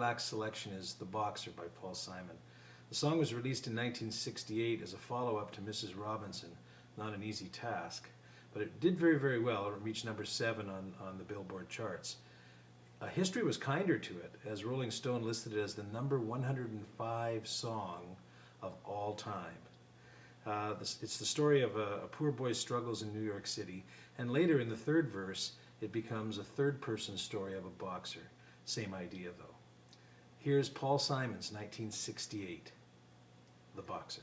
Black's selection is The Boxer by Paul Simon. The song was released in 1968 as a follow-up to Mrs. Robinson, not an easy task, but it did very, very well. It reached number 7 on the Billboard charts. History was kinder to it, as Rolling Stone listed it as the number 105 song of all time. It's the story of a poor boy's struggles in New York City, and later in the third verse, it becomes a third-person story of a boxer. Same idea, though. Here's Paul Simon's 1968, The Boxer.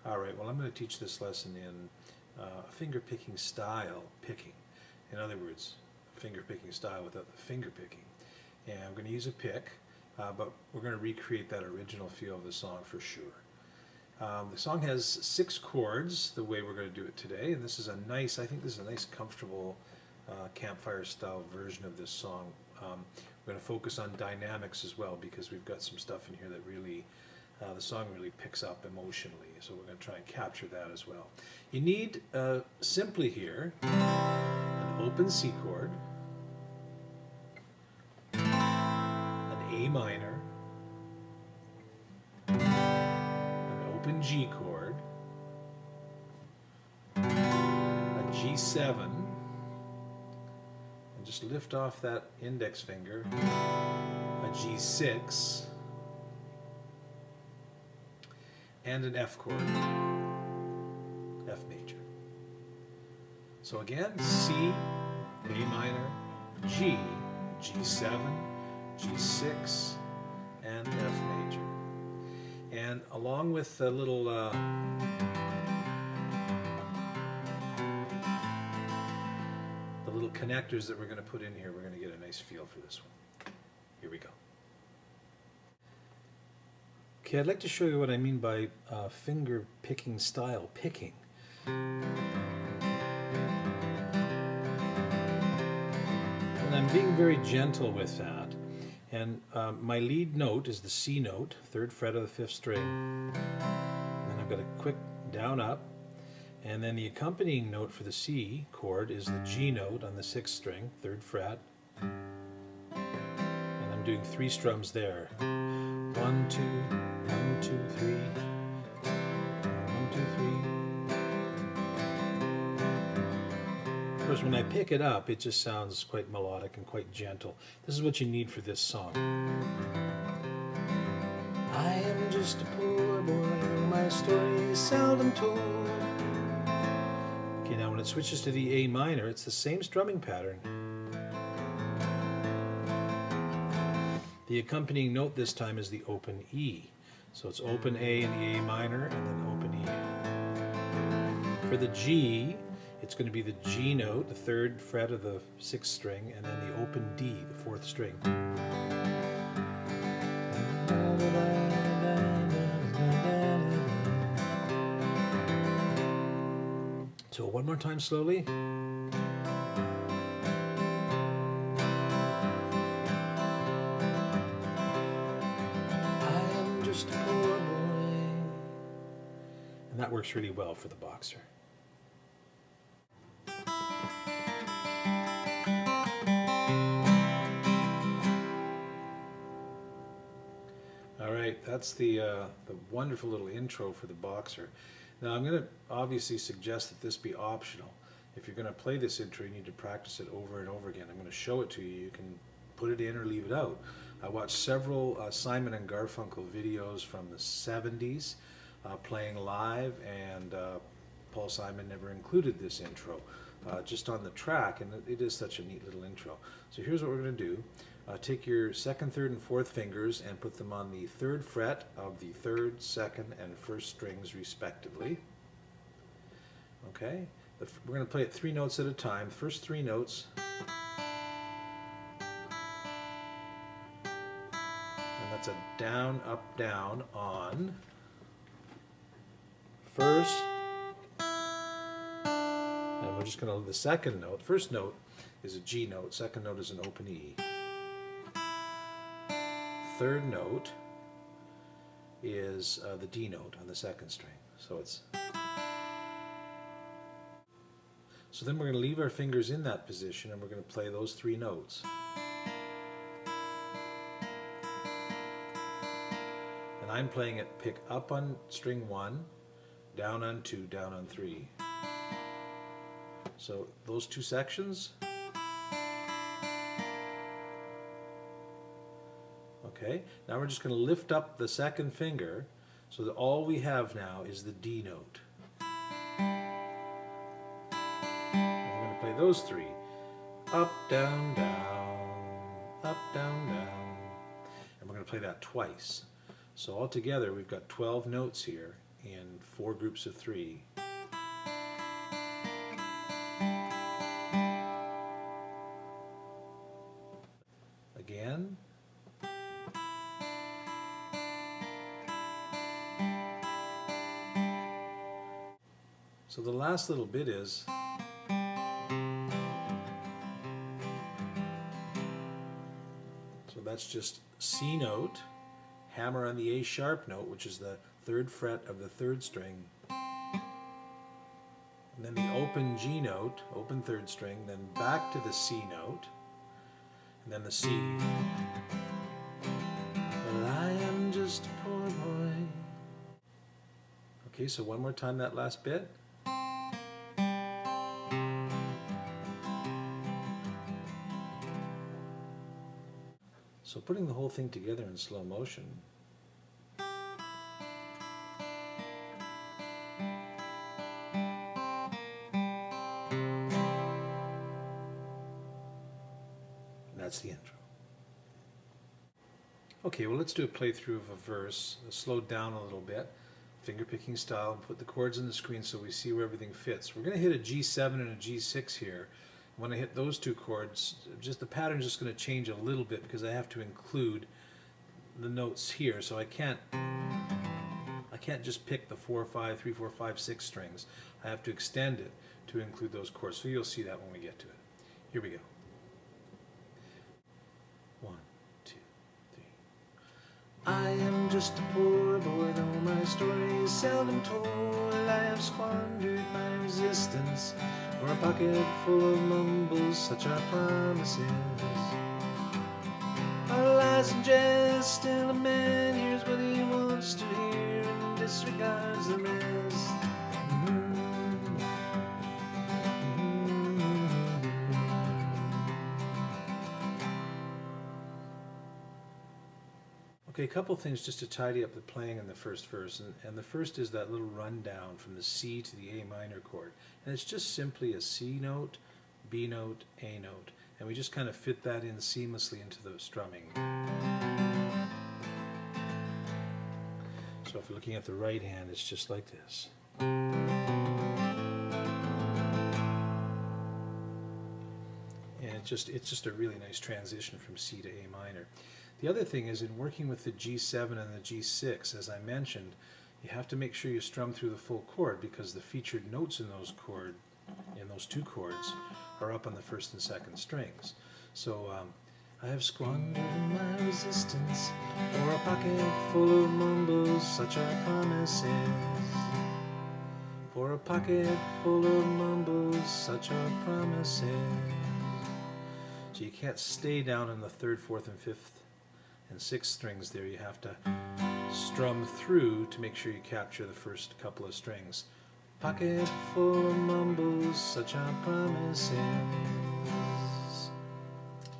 All right, well, I'm going to teach this lesson in finger-picking style picking. In other words, finger-picking style without the finger-picking. And I'm going to use a pick, but we're going to recreate that original feel of the song for sure. The song has 6 chords, the way we're going to do it today, and this is a nice, I think this is a nice, comfortable campfire-style version of this song. We're going to focus on dynamics as well, because we've got some stuff in here that really, the song really picks up emotionally, so we're going to try and capture that as well. You need, simply here, an open C chord, an A minor, open G chord, a G7, and just lift off that index finger, a G6, and an F chord, F major. So again, C, A minor, G, G7, G6, and F major. And along with the little connectors that we're going to put in here, we're going to get a nice feel for this one. Here we go. Okay, I'd like to show you what I mean by finger picking style picking. And I'm being very gentle with that. And my lead note is the C note, 3rd fret of the 5th string. And then I've got a quick down up. And then the accompanying note for the C chord is the G note on the 6th string, 3rd fret. And I'm doing 3 strums there. 1, 2, 1, 2, 3. 1, 2, 3. Of course, when I pick it up, it just sounds quite melodic and quite gentle. This is what you need for this song. I am just a poor boy, my story is seldom told. Okay, now when it switches to the A minor, it's the same strumming pattern. The accompanying note this time is the open E. So it's open A in the A minor and then open E. For the G, it's going to be the G note, the 3rd fret of the 6th string, and then the open D, the 4th string. So one more time slowly. I am just a poor boy. And that works really well for the boxer. That's the wonderful little intro for the boxer. Now I'm going to obviously suggest that this be optional. If you're going to play this intro, you need to practice it over and over again. I'm going to show it to you. You can put it in or leave it out. I watched several Simon and Garfunkel videos from the 70s playing live, and Paul Simon never included this intro just on the track, and it is such a neat little intro. So here's what we're going to do. Take your 2nd, 3rd, and 4th fingers and put them on the 3rd fret of the 3rd, 2nd, and 1st strings respectively. Okay, we're going to play it 3 notes at a time. First 3 notes, and that's a down, up, down on. First, and we're just going to, the 2nd note, first note is a G note, 2nd note is an open E. 3rd note is the D note on the 2nd string. So then we're going to leave our fingers in that position and we're going to play those 3 notes. I'm playing it pick up on string 1, down on 2, down on 3. So those two sections. Okay, now we're just going to lift up the second finger so that all we have now is the D note. And we're going to play those three. Up, down, down, up, down, down. And we're going to play that twice. So altogether we've got 12 notes here in 4 groups of 3. Again. So the last little bit is so that's just C note, hammer on the A sharp note, which is the 3rd fret of the 3rd string, and then the open G note, open 3rd string, then back to the C note, and then the C. Well, I am just a poor boy. Okay, so one more time that last bit. So putting the whole thing together in slow motion. That's the intro. Okay, well, let's do a playthrough of a verse, slowed down a little bit, finger picking style, and put the chords on the screen so we see where everything fits. We're going to hit a G7 and a G6 here. When I hit those two chords, just the pattern's just going to change a little bit because I have to include the notes here. So I can't just pick the 4, 5, 3, 4, 5, 6 strings. I have to extend it to include those chords. So you'll see that when we get to it. Here we go. 1, 2, 3. I am just a poor boy, though my story is seldom told. I have squandered my resistance for a pocket full of mumbles, such are promises. Our lies and jest, still a man hears what he wants to hear and disregards the rest. Okay, a couple things just to tidy up the playing in the first verse, and the first is that little rundown from the C to the A minor chord, and it's just simply a C note, B note, A note, and we just kind of fit that in seamlessly into the strumming. So if you're looking at the right hand, it's just like this. And it's just a really nice transition from C to A minor. The other thing is, in working with the G7 and the G6, as I mentioned, you have to make sure you strum through the full chord because the featured notes in those two chords are up on the 1st and 2nd strings. So I have squandered my resistance for a pocket full of mumbles, such are promises. For a pocket full of mumbles, such are promises. So you can't stay down in the 3rd, 4th, and 5th and 6th strings there. You have to strum through to make sure you capture the first couple of strings. Pocket full of mumbles, such are promises.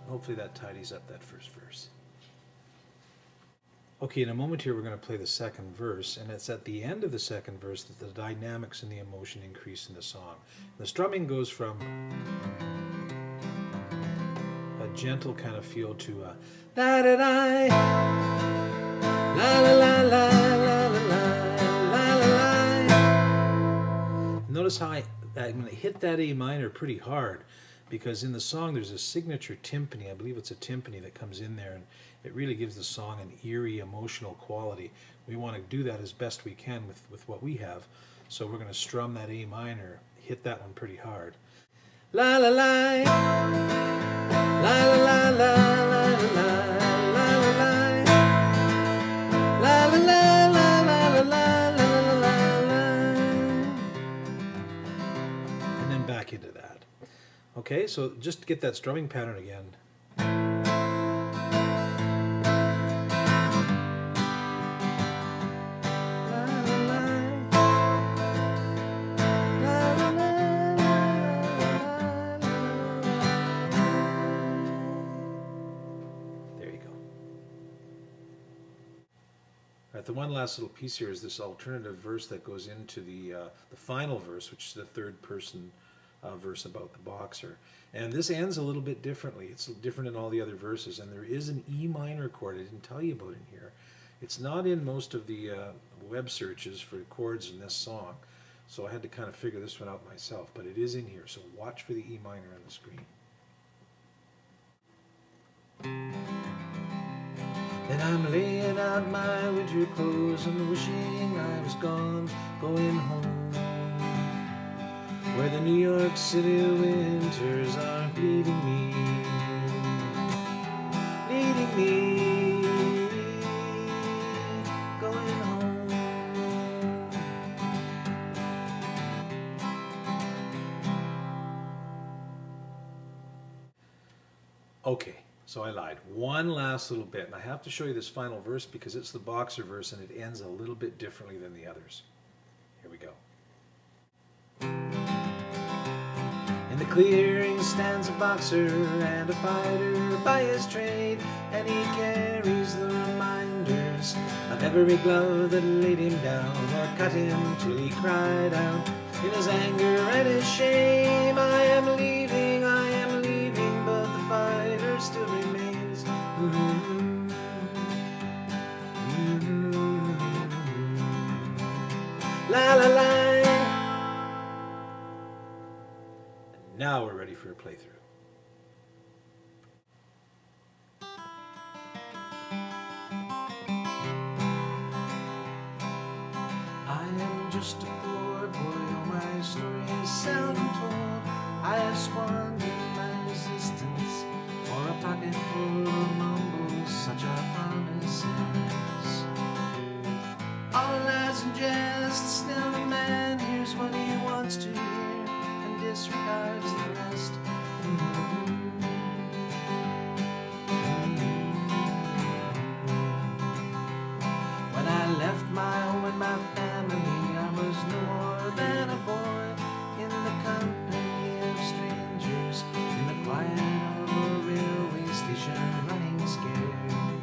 Hopefully that tidies up that first verse. Okay, in a moment here we're going to play the second verse, and it's at the end of the second verse that the dynamics and the emotion increase in the song. The strumming goes from a gentle kind of feel to a la da da la la la la la la la la. Notice how I'm going to hit that A minor pretty hard because in the song there's a signature timpani. I believe it's a timpani that comes in there, and it really gives the song an eerie emotional quality. We want to do that as best we can with what we have. So we're going to strum that A minor, hit that one pretty hard. La la la la la la la la la la la la la. And then back into that. Okay, so just to get that strumming pattern again. the one last little piece here is this alternative verse that goes into the final verse, which is the third person verse about the Boxer. And this ends a little bit differently. It's different in all the other verses, and there is an E minor chord I didn't tell you about in here. It's not in most of the web searches for chords in this song, so I had to kind of figure this one out myself, but it is in here, so watch for the E minor on the screen. And I'm laying out my winter clothes and wishing I was gone, going home, where the New York City winters are bleeding me, going home. Okay, so I lied. One last little bit, and I have to show you this final verse because it's the Boxer verse and it ends a little bit differently than the others. Here we go. In the clearing stands a boxer and a fighter by his trade, and he carries the reminders of every glove that laid him down or cut him till he cried out in his anger and his shame, I am leaving, but the fighter still remains. La la la. Now we're ready for a playthrough. I am just a poor boy, oh my story is seldom told. I have squandered my resistance for a pocket full of mumbles, such are promises. All lies and jest, still the man hears what he wants to hear and disregards the rest. When I left my home and my family, I was no more than a boy in the company of strangers, in the quiet of a railway station, running scared,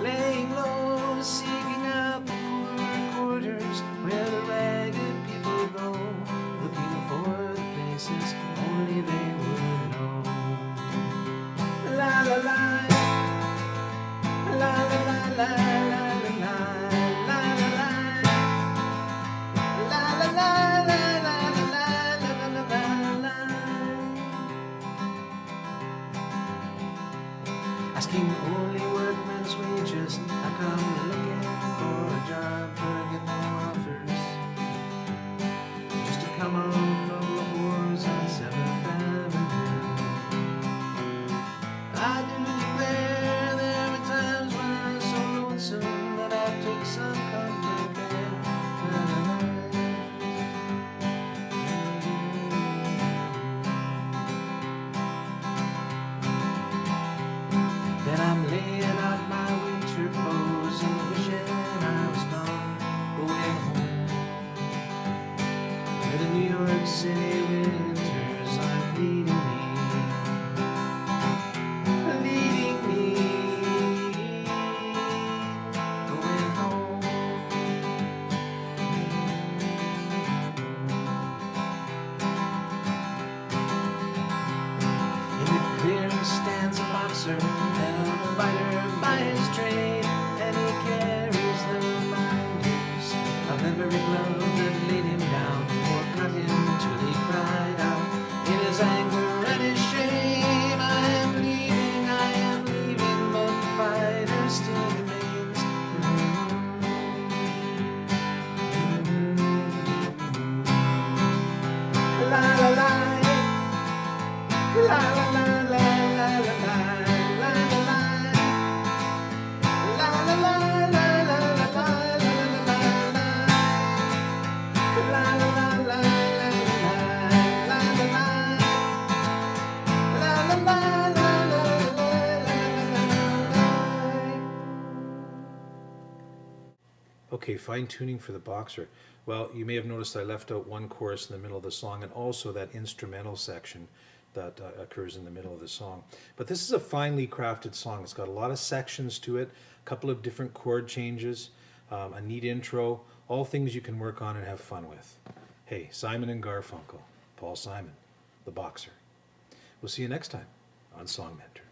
laying low, seeking out the poorer quarters where the ragged people go, looking for the places only they would know. La la la, la la la la la la la la la la la la. Asking only workmen's wages, I come looking for a job, but get no offers. Just to come on from the wars on 7th Avenue. I do declare there were times when I was so lonesome that I took some comfort there. Then I'm laying out my winter clothes and wishing I was gone, going home, where the New York City winters are leading me, going home. In the clearing stands a boxer and a fighter by his trade, and he carries the reminders of every glove that laid him down or cut him till he cried out in his anger and his shame, I am leaving, but the fighter still remains. La la la, la la la la la la la. Okay, fine tuning for the Boxer. Well, you may have noticed I left out one chorus in the middle of the song and also that instrumental section that occurs in the middle of the song. But this is a finely crafted song. It's got a lot of sections to it, a couple of different chord changes, a neat intro, all things you can work on and have fun with. Hey, Simon and Garfunkel, Paul Simon, the Boxer. We'll see you next time on Song Mentor.